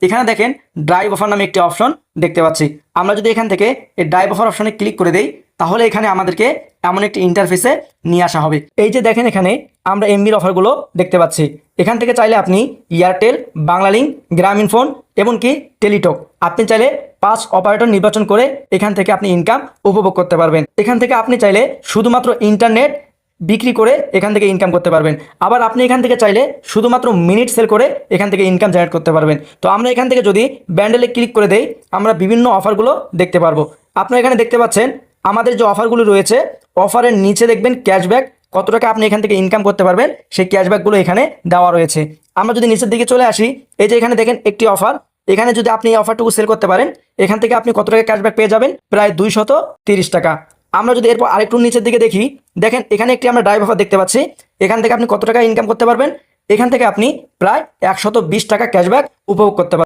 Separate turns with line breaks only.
এখানে দেখেন drive offer নামে একটি অপশন দেখতে পাচ্ছি। আমরা যদি এখান থেকে এই ড্রাইভ অফার অপশনে ক্লিক করে দেই তাহলে এখানে আমাদেরকে এমন একটি ইন্টারফেসে নিয়ে আসা হবে। এই যে দেখেন এখানে আমরা এমবির অফারগুলো দেখতে পাচ্ছি। এখান থেকে চাইলে আপনি এয়ারটেল, বাংলালিংক, গ্রামীণফোন এমনকি টেলিটক আপনি চাইলে 5 অপারেটর নির্বাচন করে এখান থেকে আপনি ইনকাম উপভোগ করতে পারবেন। এখান থেকে আপনি চাইলে শুধুমাত্র ইন্টারনেট বিক্রি করে এখান থেকে ইনকাম করতে পারবেন। আবার আপনি এখান থেকে চাইলে শুধুমাত্র মিনিট সেল করে এখান থেকে ইনকাম জেনারেট করতে পারবেন। তো আমরা এখান থেকে যদি ব্যান্ডেলে ক্লিক করে দেই আমরা বিভিন্ন অফারগুলো দেখতে পারবো। আপনারা এখানে দেখতে পাচ্ছেন আমাদের যে অফারগুলো রয়েছে, অফারের নিচে দেখবেন ক্যাশব্যাক, কত টাকা আপনি এখান থেকে ইনকাম করতে পারবেন সেই ক্যাশব্যাকগুলো এখানে দেওয়া রয়েছে। আমরা যদি নিচের দিকে চলে আসি, এই যে এখানে দেখেন একটি অফার, এখানে যদি আপনি এই অফারটুকু সেল করতে পারেন এখান থেকে আপনি কত টাকা ক্যাশব্যাক পেয়ে যাবেন, প্রায় 230 টাকা। আমরা যদি এরপর আরেকটু নিচের দিকে দেখি, দেখেন এখানে একটি আমরা ড্রাইভ অফার দেখতে পাচ্ছি। এখান থেকে আপনি কত টাকা ইনকাম করতে পারবেন, এখান থেকে আপনি প্রায় 120 টাকা ক্যাশব্যাক উপভোগ করতে পারবেন।